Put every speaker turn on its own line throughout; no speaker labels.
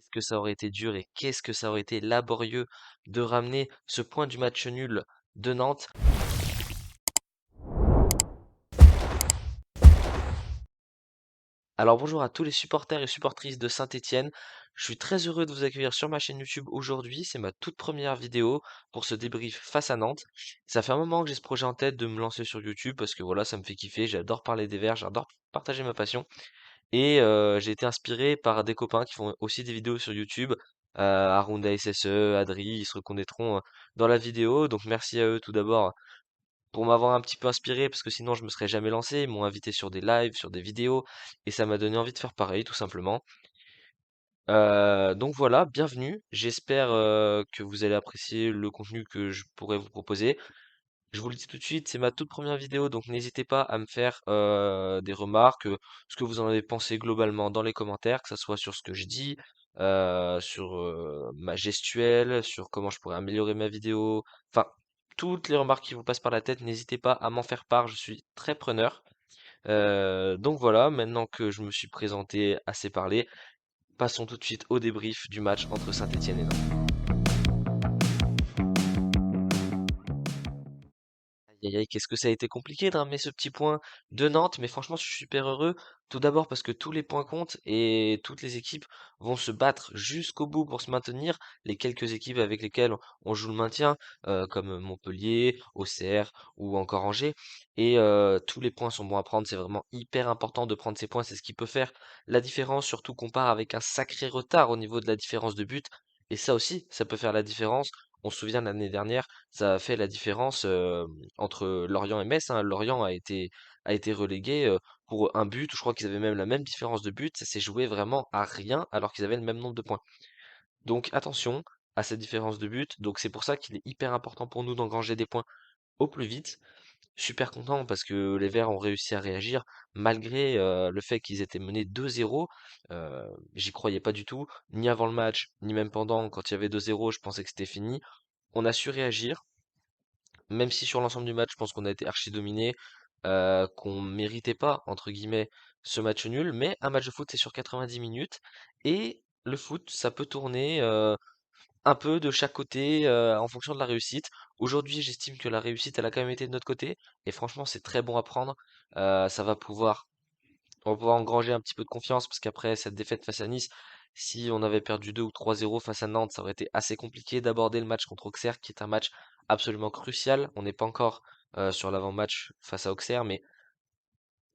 Qu'est-ce que ça aurait été dur et qu'est-ce que ça aurait été laborieux de ramener ce point du match nul de Nantes. Alors bonjour à tous les supporters et supportrices de Saint-Étienne. Je suis très heureux de vous accueillir sur ma chaîne YouTube aujourd'hui. C'est ma toute première vidéo pour ce débrief face à Nantes. Ça fait un moment que j'ai ce projet en tête de me lancer sur YouTube parce que voilà, ça me fait kiffer. J'adore parler des Verts, j'adore partager ma passion. Et j'ai été inspiré par des copains qui font aussi des vidéos sur YouTube. Arunda SSE, Adri, ils se reconnaîtront dans la vidéo. Donc merci à eux tout d'abord pour m'avoir un petit peu inspiré, parce que sinon je me serais jamais lancé. Ils m'ont invité sur des lives, sur des vidéos, et ça m'a donné envie de faire pareil, tout simplement. Donc voilà, bienvenue. J'espère que vous allez apprécier le contenu que je pourrais vous proposer. Je vous le dis tout de suite, c'est ma toute première vidéo, donc n'hésitez pas à me faire des remarques, ce que vous en avez pensé globalement dans les commentaires, que ce soit sur ce que je dis, sur ma gestuelle, sur comment je pourrais améliorer ma vidéo, enfin, toutes les remarques qui vous passent par la tête, n'hésitez pas à m'en faire part, je suis très preneur. Donc voilà, maintenant que je me suis présenté, assez parlé, passons tout de suite au débrief du match entre Saint-Étienne et Nantes. Aïe aïe aïe, qu'est-ce que ça a été compliqué de ramener ce petit point de Nantes, mais franchement, je suis super heureux. Tout d'abord parce que tous les points comptent et toutes les équipes vont se battre jusqu'au bout pour se maintenir. Les quelques équipes avec lesquelles on joue le maintien, comme Montpellier, Auxerre ou encore Angers. Et tous les points sont bons à prendre. C'est vraiment hyper important de prendre ces points. C'est ce qui peut faire la différence, surtout qu'on part avec un sacré retard au niveau de la différence de but. Et ça aussi, ça peut faire la différence. On se souvient l'année dernière, ça a fait la différence entre Lorient et Metz, hein. Lorient a été relégué pour un but. Je crois qu'ils avaient même la même différence de but. Ça s'est joué vraiment à rien alors qu'ils avaient le même nombre de points. Donc attention à cette différence de but. Donc c'est pour ça qu'il est hyper important pour nous d'engranger des points au plus vite. Super content parce que les Verts ont réussi à réagir malgré le fait qu'ils étaient menés 2-0. J'y croyais pas du tout, ni avant le match, ni même pendant. Quand il y avait 2-0, je pensais que c'était fini. On a su réagir. Même si sur l'ensemble du match, je pense qu'on a été archi dominé, qu'on méritait pas, entre guillemets, ce match nul, mais un match de foot, c'est sur 90 minutes, et le foot, ça peut tourner un peu de chaque côté en fonction de la réussite. Aujourd'hui, j'estime que la réussite, elle a quand même été de notre côté, et franchement, c'est très bon à prendre. Ça va pouvoir on va pouvoir engranger un petit peu de confiance parce qu'après cette défaite face à Nice, si on avait perdu 2 ou 3-0 face à Nantes, ça aurait été assez compliqué d'aborder le match contre Auxerre, qui est un match absolument crucial. On n'est pas encore sur l'avant-match face à Auxerre, mais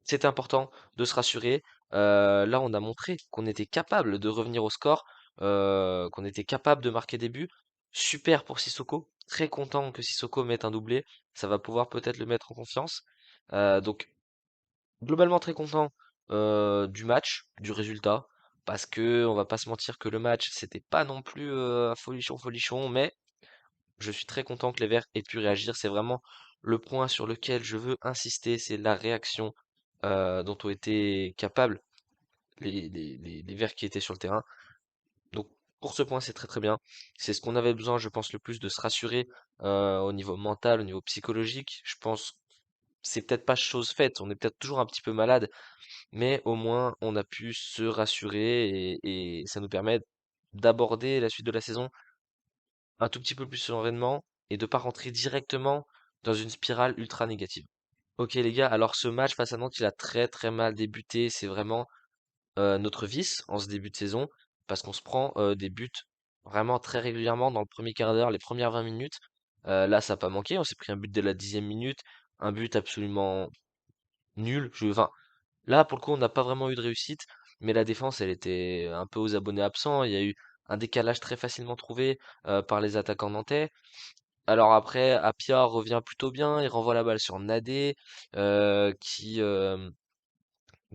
c'est important de se rassurer. Là, on a montré qu'on était capable de revenir au score, qu'on était capable de marquer des buts. Super pour Sissoko. Très content que Sissoko mette un doublé. Ça va pouvoir peut-être le mettre en confiance. Donc globalement très content du match, du résultat, parce que on va pas se mentir que le match c'était pas non plus folichon folichon, mais je suis très content que les Verts aient pu réagir. C'est vraiment le point sur lequel je veux insister, c'est la réaction dont ont été capables les Verts qui étaient sur le terrain. Donc pour ce point c'est très très bien. C'est ce qu'on avait besoin, je pense, le plus de se rassurer au niveau mental, au niveau psychologique. Je pense c'est peut-être pas chose faite, on est peut-être toujours un petit peu malade, mais au moins on a pu se rassurer et ça nous permet d'aborder la suite de la saison un tout petit peu plus sereinement et de pas rentrer directement dans une spirale ultra négative. Ok les gars, alors ce match face à Nantes, il a très très mal débuté, c'est vraiment notre vice en ce début de saison, parce qu'on se prend des buts vraiment très régulièrement dans le premier quart d'heure, les premières 20 minutes. Là ça n'a pas manqué, on s'est pris un but dès la 10e minute, un but absolument nul. Enfin, là, pour le coup, on n'a pas vraiment eu de réussite, mais la défense, elle était un peu aux abonnés absents. Il y a eu un décalage très facilement trouvé par les attaquants nantais. Alors après, Apia revient plutôt bien, il renvoie la balle sur Nadé, euh, qui, euh,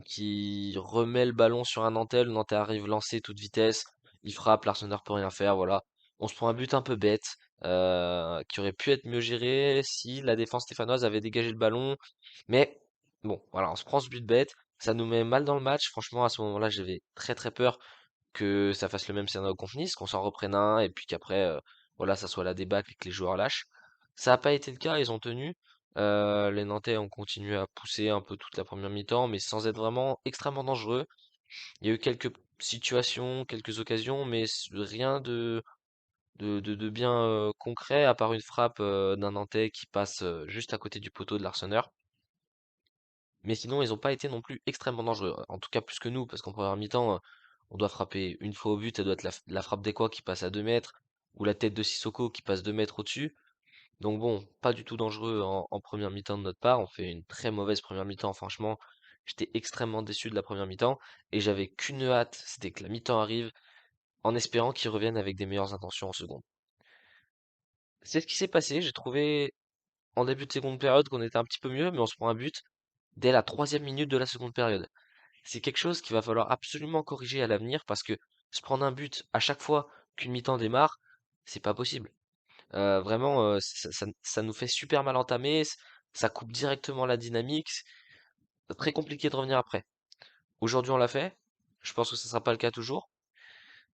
qui remet le ballon sur un Nantais. Le Nantais arrive lancé toute vitesse, il frappe, l'Arsenal peut rien faire, voilà. On se prend un but un peu bête, qui aurait pu être mieux géré si la défense stéphanoise avait dégagé le ballon. Mais bon, voilà, on se prend ce but bête, ça nous met mal dans le match. Franchement, à ce moment-là, j'avais très très peur que ça fasse le même scénario contre Nice, qu'on s'en reprenne un, et puis qu'après, voilà, ça soit la débâcle et que les joueurs lâchent. Ça n'a pas été le cas, ils ont tenu. Les Nantais ont continué à pousser un peu toute la première mi-temps, mais sans être vraiment extrêmement dangereux. Il y a eu quelques situations, quelques occasions, mais rien de bien concret, à part une frappe d'un Nantais qui passe juste à côté du poteau de l'Arseneur. Mais sinon, ils n'ont pas été non plus extrêmement dangereux. En tout cas, plus que nous, parce qu'en première mi-temps, on doit frapper une fois au but, ça doit être la frappe d'Ekwa qui passe à 2 mètres, ou la tête de Sissoko qui passe 2 mètres au-dessus. Donc bon, pas du tout dangereux en première mi-temps de notre part. On fait une très mauvaise première mi-temps, franchement. J'étais extrêmement déçu de la première mi-temps, et j'avais qu'une hâte, c'était que la mi-temps arrive, en espérant qu'ils reviennent avec des meilleures intentions en seconde. C'est ce qui s'est passé, j'ai trouvé en début de seconde période qu'on était un petit peu mieux, mais on se prend un but dès la troisième minute de la seconde période. C'est quelque chose qu'il va falloir absolument corriger à l'avenir parce que se prendre un but à chaque fois qu'une mi-temps démarre, c'est pas possible. Vraiment, ça nous fait super mal entamer, ça coupe directement la dynamique, c'est très compliqué de revenir après. Aujourd'hui, on l'a fait. Je pense que ce sera pas le cas toujours.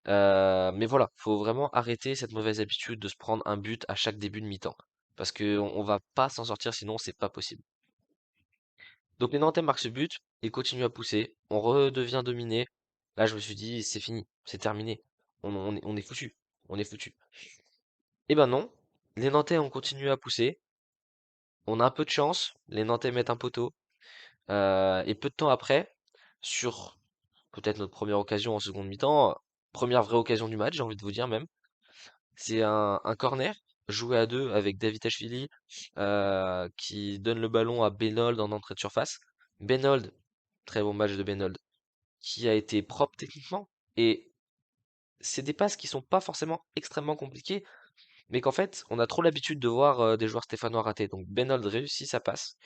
Mais voilà, faut vraiment arrêter cette mauvaise habitude de se prendre un but à chaque début de mi-temps. Parce que on va pas s'en sortir sinon, c'est pas possible. Donc les Nantais marquent ce but, ils continuent à pousser, on redevient dominé. Là, je me suis dit, c'est fini, c'est terminé. On est foutu. On est foutu. Eh ben non, les Nantais ont continué à pousser. On a un peu de chance, les Nantais mettent un poteau. Et peu de temps après, sur peut-être notre première occasion en seconde mi-temps, première vraie occasion du match, j'ai envie de vous dire même, c'est un corner joué à deux avec Davitashvili qui donne le ballon à Benold en entrée de surface. Benold, très bon match de Benold, qui a été propre techniquement. Et c'est des passes qui sont pas forcément extrêmement compliquées, mais qu'en fait, on a trop l'habitude de voir des joueurs stéphanois rater. Donc Benold réussit sa passe.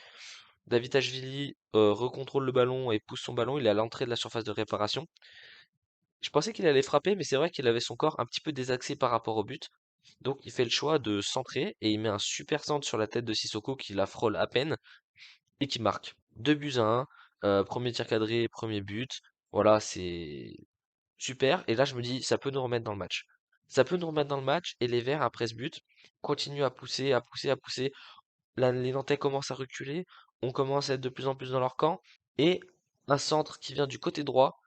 Davitashvili recontrôle le ballon et pousse son ballon. Il est à l'entrée de la surface de réparation. Je pensais qu'il allait frapper, mais c'est vrai qu'il avait son corps un petit peu désaxé par rapport au but. Donc il fait le choix de centrer et il met un super centre sur la tête de Sissoko qui la frôle à peine et qui marque. 2 buts à 1, premier tir cadré, premier but. Voilà, c'est super. Et là, je me dis, ça peut nous remettre dans le match. Ça peut nous remettre dans le match et les Verts, après ce but, continuent à pousser, à pousser, à pousser. Là, les Nantais commencent à reculer. On commence à être de plus en plus dans leur camp. Et un centre qui vient du côté droit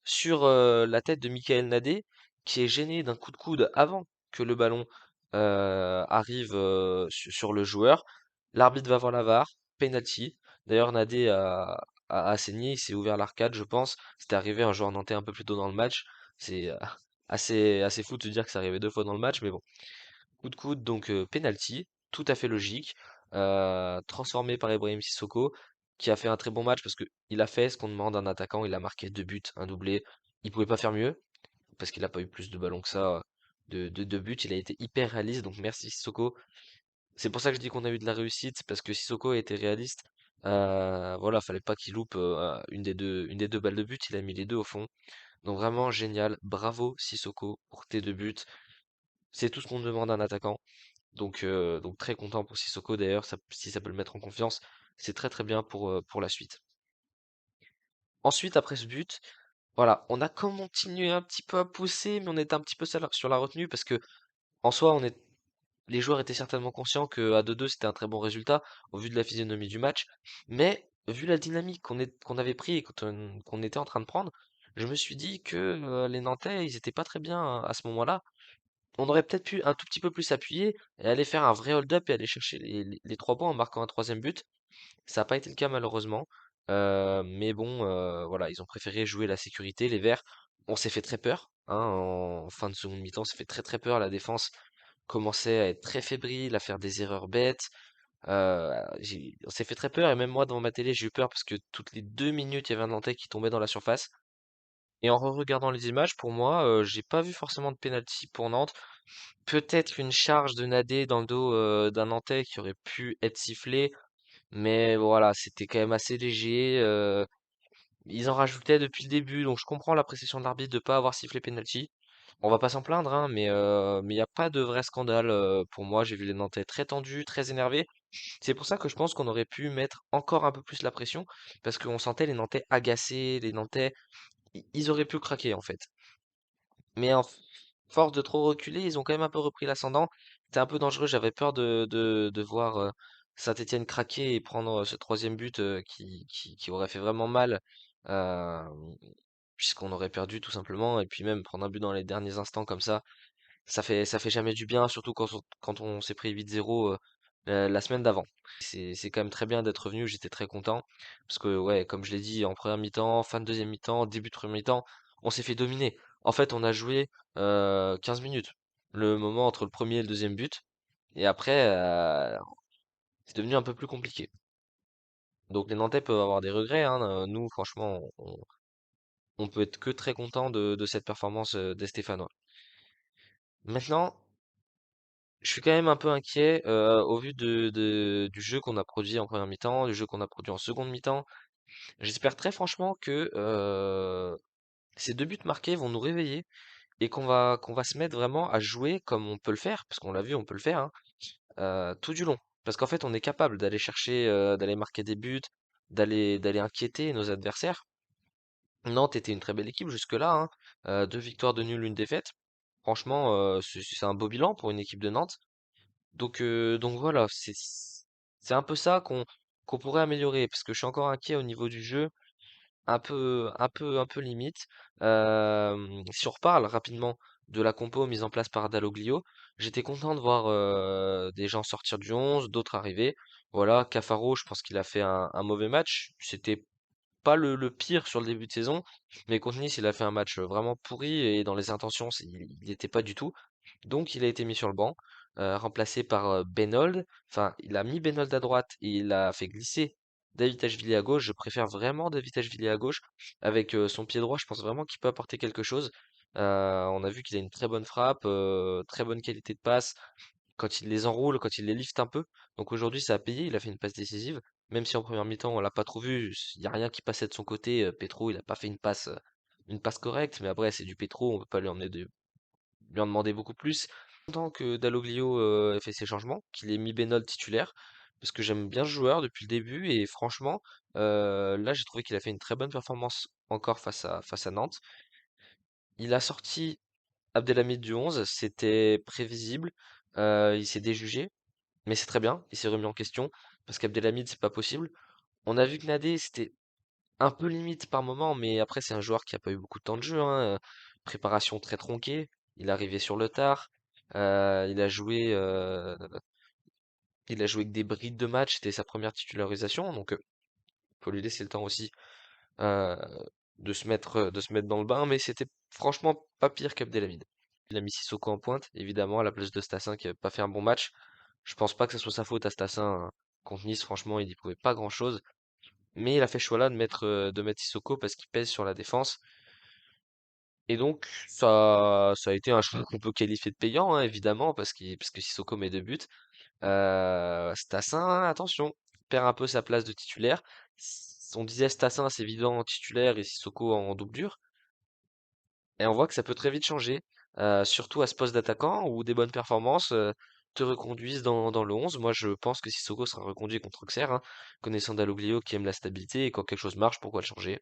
sur la tête de Michael Nadé, qui est gêné d'un coup de coude avant que le ballon arrive sur le joueur. L'arbitre va voir la VAR, penalty. D'ailleurs, Nadé a saigné, il s'est ouvert l'arcade, je pense. C'était arrivé à un joueur nantais un peu plus tôt dans le match. C'est assez fou de se dire que ça arrivait 2 fois dans le match, mais bon. Coup de coude, donc penalty, tout à fait logique, transformé par Ibrahim Sissoko, qui a fait un très bon match parce que il a fait ce qu'on demande d'un attaquant, il a marqué 2 buts, un doublé. Il pouvait pas faire mieux, parce qu'il a pas eu plus de ballons que ça, de buts, il a été hyper réaliste, donc merci Sissoko. C'est pour ça que je dis qu'on a eu de la réussite, parce que Sissoko a été réaliste. Voilà, fallait pas qu'il loupe une des deux balles de but, il a mis les deux au fond. Donc vraiment génial, bravo Sissoko pour tes 2 buts. C'est tout ce qu'on demande d'un attaquant. Donc très content pour Sissoko d'ailleurs, si ça peut le mettre en confiance, c'est très très bien pour la suite. Ensuite, après ce but, voilà, on a continué un petit peu à pousser, mais on était un petit peu sur la retenue parce que en soi, les joueurs étaient certainement conscients que à 2-2 c'était un très bon résultat au vu de la physionomie du match, mais vu la dynamique qu'on avait pris et qu'on était en train de prendre, je me suis dit que les Nantais, ils étaient pas très bien à ce moment-là. On aurait peut-être pu un tout petit peu plus s'appuyer et aller faire un vrai hold-up et aller chercher les 3 points en marquant un troisième but. Ça n'a pas été le cas malheureusement. Mais bon, voilà, ils ont préféré jouer la sécurité. Les Verts, on s'est fait très peur, hein, en fin de seconde mi-temps, on s'est fait très très peur. La défense commençait à être très fébrile, à faire des erreurs bêtes. On s'est fait très peur et même moi devant ma télé j'ai eu peur parce que toutes les 2 minutes il y avait un Nantais qui tombait dans la surface. Et en re-regardant les images, pour moi, j'ai pas vu forcément de penalty pour Nantes. Peut-être une charge de Nadé dans le dos d'un Nantais qui aurait pu être sifflé, mais voilà, c'était quand même assez léger. Ils en rajoutaient depuis le début, donc je comprends l'appréciation de l'arbitre de pas avoir sifflé penalty. On va pas s'en plaindre, hein, mais il n'y a pas de vrai scandale pour moi. J'ai vu les Nantais très tendus, très énervés. C'est pour ça que je pense qu'on aurait pu mettre encore un peu plus la pression, parce qu'on sentait les Nantais agacés, les Nantais, ils auraient pu craquer en fait. Mais force de trop reculer, ils ont quand même un peu repris l'ascendant. C'était un peu dangereux, j'avais peur de voir Saint-Étienne craquer et prendre ce troisième but qui aurait fait vraiment mal. Euh, puisqu'on aurait perdu tout simplement. Et puis même prendre un but dans les derniers instants comme ça fait jamais du bien, surtout quand on s'est pris 8-0 la semaine d'avant. C'est quand même très bien d'être revenu, j'étais très content. Parce que ouais, comme je l'ai dit, en première mi-temps, fin de deuxième mi-temps, début de première mi-temps, on s'est fait dominer. En fait, on a joué 15 minutes. Le moment entre le premier et le deuxième but. Et après, c'est devenu un peu plus compliqué. Donc les Nantais peuvent avoir des regrets, hein. Nous, franchement, on peut être que très content de cette performance des Stéphanois. Maintenant, je suis quand même un peu inquiet au vu du jeu qu'on a produit en première mi-temps, du jeu qu'on a produit en seconde mi-temps. J'espère très franchement que ces deux buts marqués vont nous réveiller et qu'on va se mettre vraiment à jouer comme on peut le faire, parce qu'on l'a vu, on peut le faire, hein, tout du long. Parce qu'en fait, on est capable d'aller chercher, d'aller marquer des buts, d'aller inquiéter nos adversaires. Nantes était une très belle équipe jusque-là, hein. Deux victoires, deux nuls, une défaite. Franchement, c'est un beau bilan pour une équipe de Nantes. Donc voilà, c'est un peu ça qu'on pourrait améliorer, parce que je suis encore inquiet au niveau du jeu, un peu limite. Si on reparle rapidement de la compo mise en place par Dalloglio, j'étais content de voir des gens sortir du 11, d'autres arriver. Voilà, Cafaro, je pense qu'il a fait un mauvais match. C'était pas le pire sur le début de saison, mais contre Nice, il a fait un match vraiment pourri et dans les intentions, il n'était pas du tout. Donc il a été mis sur le banc, remplacé par Benold. Enfin, il a mis Benold à droite et il a fait glisser David Ashvili à gauche. Je préfère vraiment David Ashvili à gauche. Avec son pied droit, je pense vraiment qu'il peut apporter quelque chose. On a vu qu'il a une très bonne frappe, très bonne qualité de passe quand il les enroule, quand il les lift un peu. Donc aujourd'hui, ça a payé, il a fait une passe décisive. Même si en première mi-temps, on l'a pas trop vu, il n'y a rien qui passait de son côté. Petro, il a pas fait une passe correcte, mais après, c'est du Petro, on peut pas lui en demander beaucoup plus. Content que Dalloglio ait fait ses changements, qu'il ait mis Benoît titulaire, parce que j'aime bien ce joueur depuis le début, et franchement, là, j'ai trouvé qu'il a fait une très bonne performance encore face à Nantes. Il a sorti Abdelhamid du 11, c'était prévisible, il s'est déjugé, mais c'est très bien, il s'est remis en question, parce qu'Abdelhamid, c'est pas possible. On a vu que Nadé, c'était un peu limite par moment, mais après, c'est un joueur qui a pas eu beaucoup de temps de jeu, hein, préparation très tronquée, il est arrivé sur le tard, euh, il a joué, euh, il a joué avec des brides de match, c'était sa première titularisation, donc faut lui laisser le temps aussi euh, de se mettre dans le bain, mais c'était franchement pas pire qu'Abdelhamid. Il a mis Sissoko en pointe, évidemment, à la place de Stassin qui avait pas fait un bon match. Je pense pas que ce soit sa faute à Stassin, hein. Contre Nice, franchement, il n'y pouvait pas grand-chose. Mais il a fait ce choix-là de mettre Sissoko parce qu'il pèse sur la défense. Et donc, ça a été un choix qu'on peut qualifier de payant, hein, évidemment, parce que Sissoko met deux buts. Stassin, attention, perd un peu sa place de titulaire. On disait Stassin, c'est évident en titulaire et Sissoko en doublure. Et on voit que ça peut très vite changer, surtout à ce poste d'attaquant où des bonnes performances te reconduisent dans le 11. Moi, je pense que Sissoko sera reconduit contre Auxerre, hein, connaissant Dalloglio qui aime la stabilité et quand quelque chose marche, pourquoi le changer?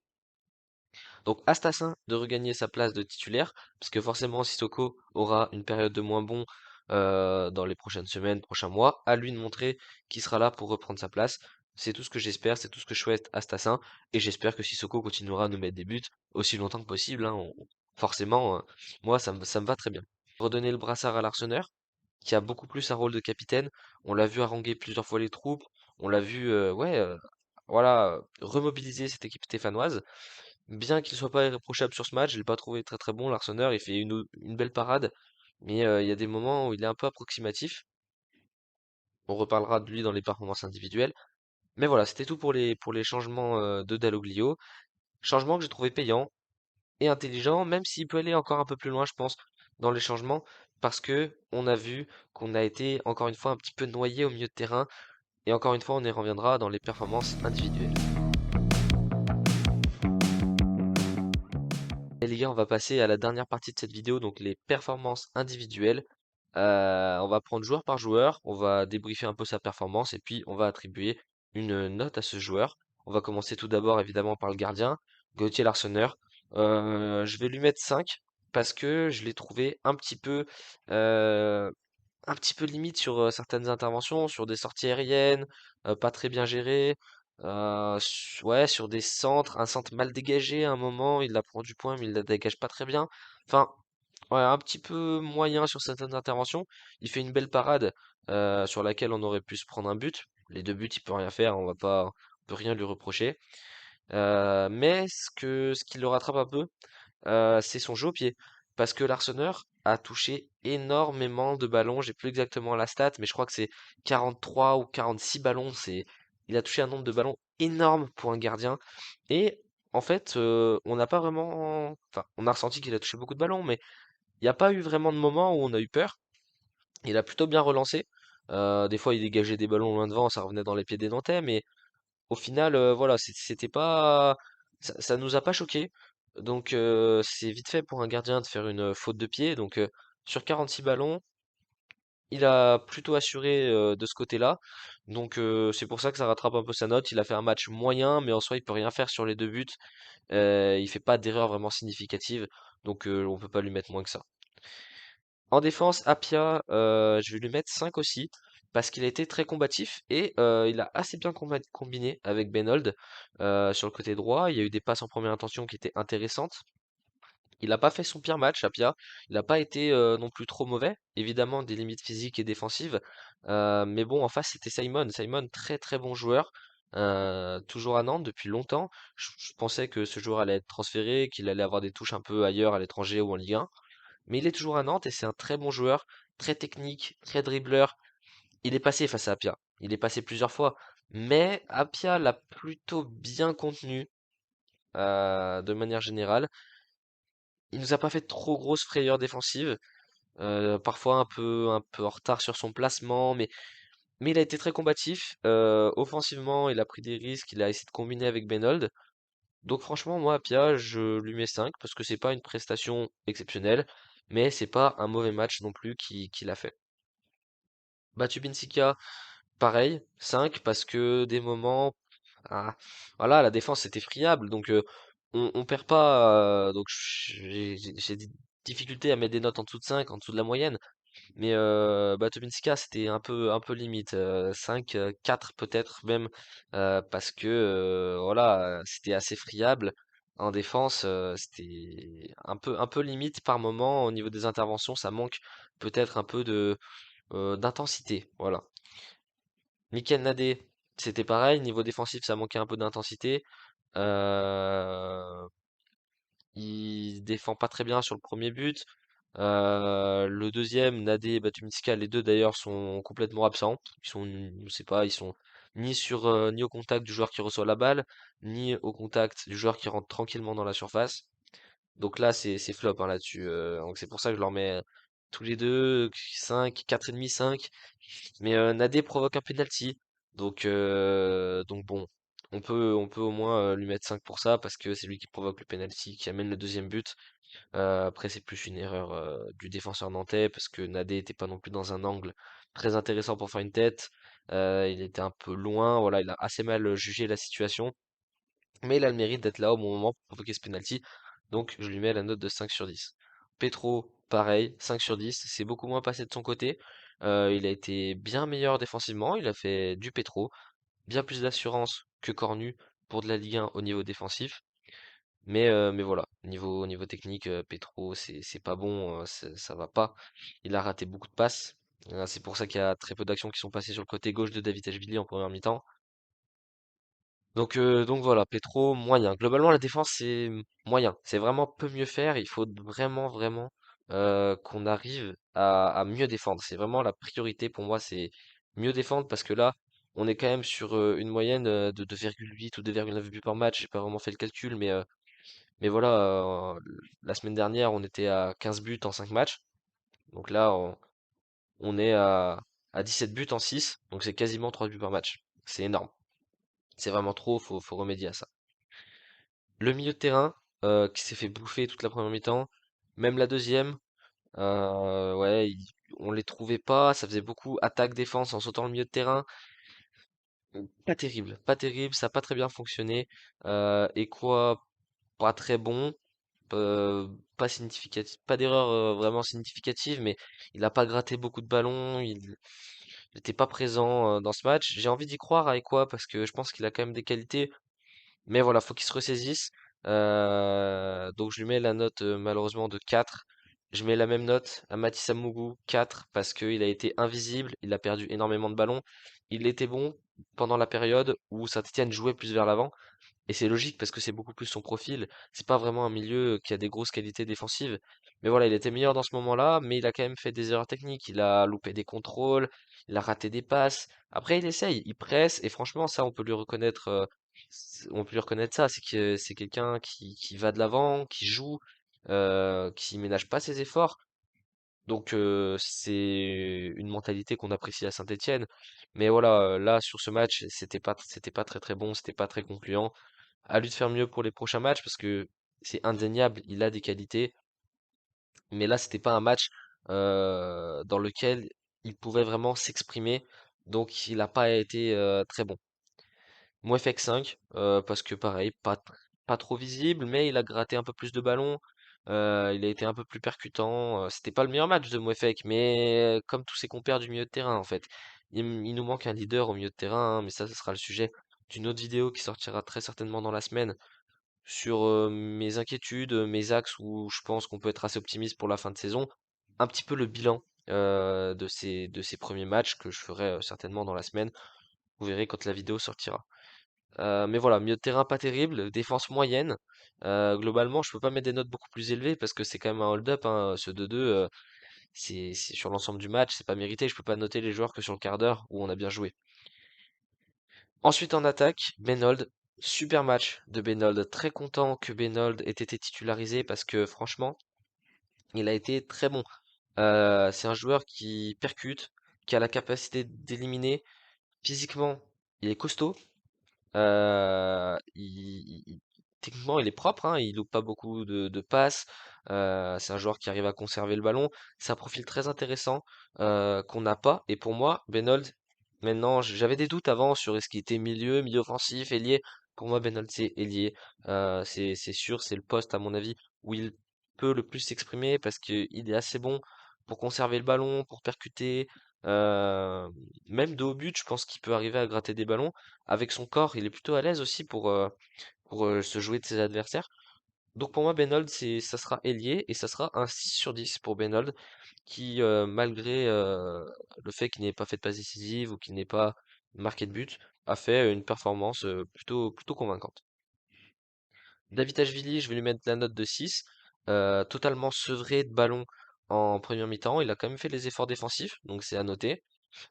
Donc, Astassin de regagner sa place de titulaire, parce que forcément, Sissoko aura une période de moins bon dans les prochaines semaines, prochains mois. À lui de montrer qu'il sera là pour reprendre sa place. C'est tout ce que j'espère, c'est tout ce que je souhaite à Stassin, et j'espère que Sissoko continuera à nous mettre des buts aussi longtemps que possible, hein. Forcément, moi, ça me va très bien. Redonner le brassard à l'Arseneur, qui a beaucoup plus un rôle de capitaine. On l'a vu haranguer plusieurs fois les troupes, on l'a vu, voilà, remobiliser cette équipe stéphanoise. Bien qu'il soit pas irréprochable sur ce match, je l'ai pas trouvé très très bon, l'Arseneur, il fait une belle parade, mais il y a des moments où il est un peu approximatif. On reparlera de lui dans les performances individuelles. Mais voilà, c'était tout pour les changements de Dalloglio. Changement que j'ai trouvé payant et intelligent, même s'il peut aller encore un peu plus loin, je pense, dans les changements, parce que on a vu qu'on a été encore une fois un petit peu noyé au milieu de terrain, et encore une fois, on y reviendra dans les performances individuelles. Et les gars, on va passer à la dernière partie de cette vidéo, donc les performances individuelles. On va prendre joueur par joueur, on va débriefer un peu sa performance et puis on va attribuer une note à ce joueur. On va commencer tout d'abord évidemment par le gardien, Gauthier Larsonneur. Je vais lui mettre 5 parce que je l'ai trouvé euh, un petit peu limite sur certaines interventions, sur des sorties aériennes, pas très bien gérées. Ouais, sur des centres, un centre mal dégagé à un moment, il la prend du point, mais il la dégage pas très bien. Enfin, ouais, un petit peu moyen sur certaines interventions. Il fait une belle parade sur laquelle on aurait pu se prendre un but. Les deux buts, il peut rien faire, on peut rien lui reprocher. Mais ce qui le rattrape un peu, c'est son jeu au pied. Parce que l'Arseneur a touché énormément de ballons. J'ai plus exactement la stat, mais je crois que c'est 43 ou 46 ballons. Il a touché un nombre de ballons énorme pour un gardien. Et en fait, on n'a pas vraiment. Enfin, on a ressenti qu'il a touché beaucoup de ballons, mais il n'y a pas eu vraiment de moment où on a eu peur. Il a plutôt bien relancé. Des fois, il dégageait des ballons loin devant, ça revenait dans les pieds des Nantais, mais au final, voilà, c'était pas, ça nous a pas choqué. Donc c'est vite fait pour un gardien de faire une faute de pied. Donc sur 46 ballons, il a plutôt assuré de ce côté-là. Donc c'est pour ça que ça rattrape un peu sa note. Il a fait un match moyen, mais en soi il peut rien faire sur les deux buts. Il fait pas d'erreur vraiment significative. Donc on peut pas lui mettre moins que ça. En défense, Apia, je vais lui mettre 5 aussi, parce qu'il a été très combatif et il a assez bien combiné avec Benold sur le côté droit. Il y a eu des passes en première intention qui étaient intéressantes. Il n'a pas fait son pire match, Apia. Il n'a pas été non plus trop mauvais. Évidemment, des limites physiques et défensives. Mais bon, en face, c'était Simon. Simon, très très bon joueur. Toujours à Nantes depuis longtemps. Je pensais que ce joueur allait être transféré, qu'il allait avoir des touches un peu ailleurs, à l'étranger ou en Ligue 1. Mais il est toujours à Nantes et c'est un très bon joueur, très technique, très dribbleur. Il est passé face à Apia. Il est passé plusieurs fois. Mais Apia l'a plutôt bien contenu de manière générale. Il nous a pas fait trop grosses frayeurs défensives. Parfois un peu en retard sur son placement, mais il a été très combatif. Offensivement, il a pris des risques, il a essayé de combiner avec Benold. Donc franchement, moi, Apia, je lui mets 5 parce que c'est pas une prestation exceptionnelle, mais c'est pas un mauvais match non plus qu'il a fait. Benfica, pareil, 5 parce que des moments, ah, voilà, la défense était friable, donc on perd pas, donc j'ai des difficultés à mettre des notes en dessous de 5, en dessous de la moyenne, mais Benfica c'était un peu limite, 5, 4 peut-être même, parce que voilà, c'était assez friable. En défense, c'était un peu limite par moment au niveau des interventions, ça manque peut-être un peu de d'intensité, voilà. Mikel Nadé, c'était pareil, niveau défensif, ça manquait un peu d'intensité. Euh, il défend pas très bien sur le premier but. Le deuxième, Nadé et Batumitska, les deux d'ailleurs sont complètement absents. Ils sont, je sais pas, ils sont ni au contact du joueur qui reçoit la balle, ni au contact du joueur qui rentre tranquillement dans la surface. Donc là, c'est flop hein, là-dessus. Donc c'est pour ça que je leur mets tous les deux 5, 4,5, 5. Mais Nadé provoque un penalty. Donc bon, on peut au moins lui mettre 5 pour ça parce que c'est lui qui provoque le penalty, qui amène le deuxième but. Après, c'est plus une erreur du défenseur nantais parce que Nadé était pas non plus dans un angle très intéressant pour faire une tête. Il était un peu loin, voilà, il a assez mal jugé la situation. Mais il a le mérite d'être là au bon moment pour provoquer ce penalty. Donc je lui mets la note de 5 sur 10. Petro, pareil, 5 sur 10. C'est beaucoup moins passé de son côté. Il a été bien meilleur défensivement. Il a fait du Petro. Bien plus d'assurance que Cornu pour de la Ligue 1 au niveau défensif. Mais voilà, niveau technique, Petro, c'est pas bon, ça va pas. Il a raté beaucoup de passes. C'est pour ça qu'il y a très peu d'actions qui sont passées sur le côté gauche de David Ashvili en première mi-temps. Donc voilà, Petro, moyen. Globalement, la défense, c'est moyen. C'est vraiment peu mieux faire. Il faut vraiment qu'on arrive à mieux défendre. C'est vraiment la priorité pour moi, c'est mieux défendre parce que là, on est quand même sur une moyenne de 2,8 ou 2,9 buts par match. J'ai pas vraiment fait le calcul, mais voilà, la semaine dernière, on était à 15 buts en 5 matchs. Donc là, on est à 17 buts en 6. Donc c'est quasiment 3 buts par match. C'est énorme. C'est vraiment trop, faut remédier à ça. Le milieu de terrain, qui s'est fait bouffer toute la première mi-temps, même la deuxième, ouais, on les trouvait pas, ça faisait beaucoup attaque-défense en sautant le milieu de terrain. Pas terrible, pas terrible, ça a pas très bien fonctionné. Et quoi, pas très bon, pas significatif, pas d'erreur vraiment significative, mais il a pas gratté beaucoup de ballons, Il n'était pas présent dans ce match. J'ai envie d'y croire avec quoi parce que je pense qu'il a quand même des qualités. Mais voilà, faut qu'il se ressaisisse. Donc je lui mets la note malheureusement de 4. Je mets la même note à Matissa Mougou, 4, parce qu'il a été invisible, il a perdu énormément de ballons. Il était bon pendant la période où Saint-Étienne jouait plus vers l'avant. Et c'est logique parce que c'est beaucoup plus son profil. C'est pas vraiment un milieu qui a des grosses qualités défensives. Mais voilà, il était meilleur dans ce moment-là, mais il a quand même fait des erreurs techniques. Il a loupé des contrôles, il a raté des passes. Après, il essaye, il presse, et franchement, ça, on peut lui reconnaître, on peut lui reconnaître ça. C'est que c'est quelqu'un qui va de l'avant, qui joue, qui ménage pas ses efforts. Donc c'est une mentalité qu'on apprécie à Saint-Étienne. Mais voilà, là sur ce match, c'était pas très très bon, c'était pas très concluant. À lui de faire mieux pour les prochains matchs parce que c'est indéniable, il a des qualités. Mais là, c'était pas un match dans lequel il pouvait vraiment s'exprimer. Donc il n'a pas été très bon. Mouefek 5, parce que pareil, pas trop visible, mais il a gratté un peu plus de ballons. Il a été un peu plus percutant. C'était pas le meilleur match de Mouefek, mais comme tous ses compères du milieu de terrain, en fait. Il nous manque un leader au milieu de terrain, hein, mais ça, ce sera le sujet d'une autre vidéo qui sortira très certainement dans la semaine sur mes inquiétudes, mes axes où je pense qu'on peut être assez optimiste pour la fin de saison. Un petit peu le bilan de ces premiers matchs que je ferai certainement dans la semaine. Vous verrez quand la vidéo sortira. Mais voilà, milieu de terrain pas terrible, défense moyenne. Globalement, je peux pas mettre des notes beaucoup plus élevées parce que c'est quand même un hold-up, hein. Ce 2-2, c'est sur l'ensemble du match, c'est pas mérité. Je peux pas noter les joueurs que sur le quart d'heure où on a bien joué. Ensuite en attaque, Benold, super match de Benold. Très content que Benold ait été titularisé parce que franchement, il a été très bon. C'est un joueur qui percute, qui a la capacité d'éliminer. Physiquement, il est costaud. Techniquement, il est propre, hein, il loupe pas beaucoup de passes. C'est un joueur qui arrive à conserver le ballon. C'est un profil très intéressant qu'on n'a pas. Et pour moi, Benold, maintenant, j'avais des doutes avant sur est-ce qu'il était milieu offensif, ailier. Pour moi, Benold, c'est ailier. C'est sûr, c'est le poste, à mon avis, où il peut le plus s'exprimer parce qu'il est assez bon pour conserver le ballon, pour percuter. Euh, Même de haut but, je pense qu'il peut arriver à gratter des ballons avec son corps, il est plutôt à l'aise aussi pour se jouer de ses adversaires. Donc pour moi, Benold, ça sera ailier et ça sera un 6 sur 10 pour Benold, qui, malgré le fait qu'il n'ait pas fait de passe décisive ou qu'il n'ait pas marqué de but, a fait une performance plutôt convaincante. David je vais lui mettre la note de 6, totalement sevré de ballon en première mi-temps. Il a quand même fait les efforts défensifs, donc c'est à noter.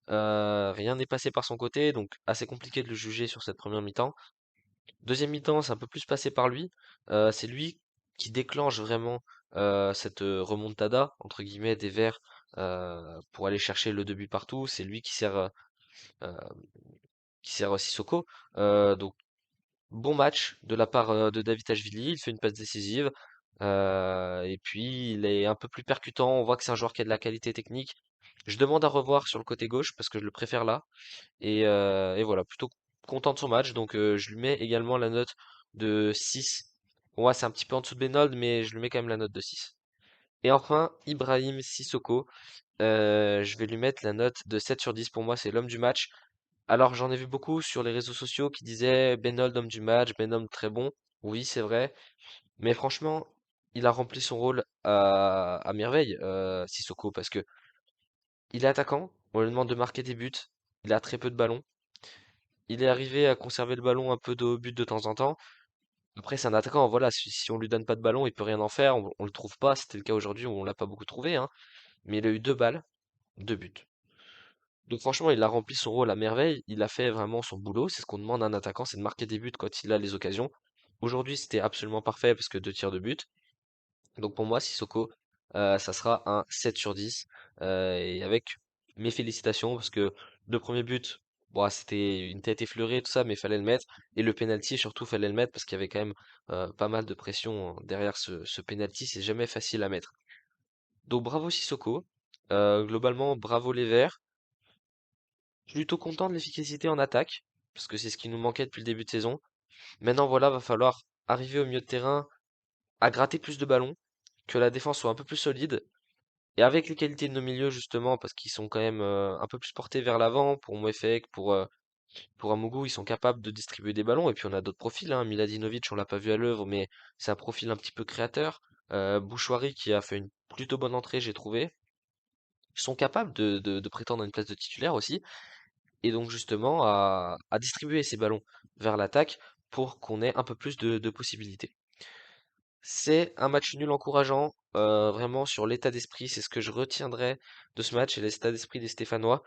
Rien n'est passé par son côté, donc assez compliqué de le juger sur cette première mi-temps. Deuxième mi-temps, c'est un peu plus passé par lui. C'est lui qui déclenche vraiment cette remontada, entre guillemets, des Verts pour aller chercher le 2 buts partout. C'est lui euh, qui sert Sissoko. Donc, bon match de la part de David, il fait une passe décisive. Et puis, il est un peu plus percutant. On voit que c'est un joueur qui a de la qualité technique. Je demande à revoir sur le côté gauche parce que je le préfère là. Et voilà, plutôt content de son match, donc je lui mets également la note de 6. Pour moi, c'est un petit peu en dessous de Benold, mais je lui mets quand même la note de 6. Et enfin, Ibrahim Sissoko, je vais lui mettre la note de 7 sur 10. Pour moi, c'est l'homme du match. Alors, j'en ai vu beaucoup sur les réseaux sociaux qui disaient Benold, homme du match, Benold très bon. Oui, c'est vrai. Mais franchement, il a rempli son rôle à merveille, Sissoko, parce que il est attaquant, on lui demande de marquer des buts, il a très peu de ballons. Il est arrivé à conserver le ballon un peu de haut but de temps en temps. Après, c'est un attaquant, voilà, si on lui donne pas de ballon, il peut rien en faire, on le trouve pas. C'était le cas aujourd'hui, on l'a pas beaucoup trouvé, hein. Mais il a eu deux balles, deux buts. Donc franchement, il a rempli son rôle à merveille. Il a fait vraiment son boulot. C'est ce qu'on demande à un attaquant, c'est de marquer des buts quand il a les occasions. Aujourd'hui, c'était absolument parfait parce que deux tirs de but. Donc pour moi, Sissoko, ça sera un 7 sur 10. Et avec mes félicitations, parce que le premier but, bon, c'était une tête effleurée, tout ça, mais fallait le mettre. Et le penalty, surtout, fallait le mettre, parce qu'il y avait quand même pas mal de pression derrière ce penalty. C'est jamais facile à mettre. Donc bravo Sissoko. Globalement, bravo les Verts. Plutôt content de l'efficacité en attaque, parce que c'est ce qui nous manquait depuis le début de saison. Maintenant, voilà, va falloir arriver au milieu de terrain à gratter plus de ballons, que la défense soit un peu plus solide Et avec les qualités de nos milieux, justement, parce qu'ils sont quand même un peu plus portés vers l'avant, pour Mouefek, pour Amougou, ils sont capables de distribuer des ballons. Et puis on a d'autres profils, hein. Miladinovic, on l'a pas vu à l'œuvre, mais c'est un profil un petit peu créateur. Bouchoirie, qui a fait une plutôt bonne entrée, j'ai trouvé, sont capables de prétendre à une place de titulaire aussi. Et donc justement à distribuer ces ballons vers l'attaque pour qu'on ait un peu plus de possibilités. C'est un match nul encourageant, vraiment sur l'état d'esprit, c'est ce que je retiendrai de ce match et l'état d'esprit des Stéphanois,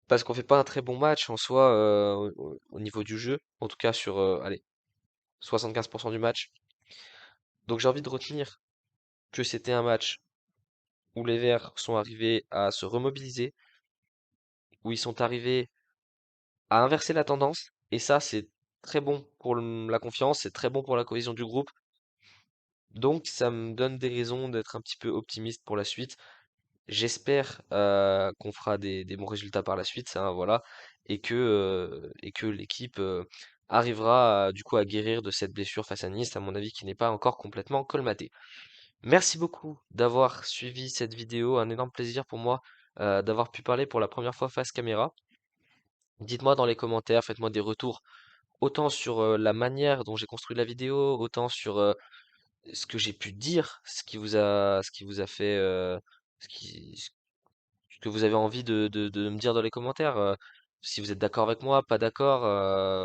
parce qu'on fait pas un très bon match en soi au niveau du jeu, en tout cas sur allez, 75% du match. Donc j'ai envie de retenir que c'était un match où les Verts sont arrivés à se remobiliser, où ils sont arrivés à inverser la tendance, et ça c'est très bon pour la confiance, c'est très bon pour la cohésion du groupe. Donc ça me donne des raisons d'être un petit peu optimiste pour la suite. J'espère qu'on fera des bons résultats par la suite, ça, voilà, et que l'équipe arrivera du coup à guérir de cette blessure face à Nice, à mon avis, qui n'est pas encore complètement colmatée. Merci beaucoup d'avoir suivi cette vidéo, un énorme plaisir pour moi d'avoir pu parler pour la première fois face caméra. Dites-moi dans les commentaires, faites-moi des retours, autant sur la manière dont j'ai construit la vidéo, autant sur ce que j'ai pu dire, ce qui vous a fait, ce qui, ce que vous avez envie de me dire dans les commentaires. Si vous êtes d'accord avec moi, pas d'accord,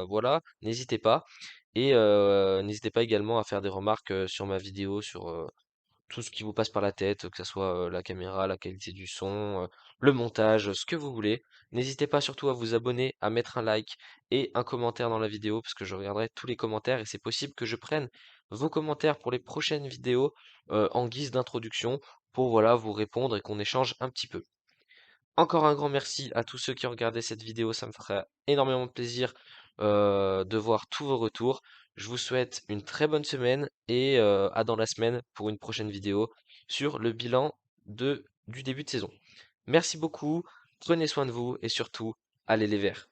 voilà, n'hésitez pas. Et n'hésitez pas également à faire des remarques sur ma vidéo, sur tout ce qui vous passe par la tête, que ce soit la caméra, la qualité du son, le montage, ce que vous voulez. N'hésitez pas surtout à vous abonner, à mettre un like et un commentaire dans la vidéo, parce que je regarderai tous les commentaires et c'est possible que je prenne vos commentaires pour les prochaines vidéos en guise d'introduction pour voilà vous répondre et qu'on échange un petit peu. Encore un grand merci à tous ceux qui ont regardé cette vidéo, ça me ferait énormément plaisir de voir tous vos retours. Je vous souhaite une très bonne semaine et à dans la semaine pour une prochaine vidéo sur le bilan du début de saison. Merci beaucoup, prenez soin de vous et surtout, allez les Verts.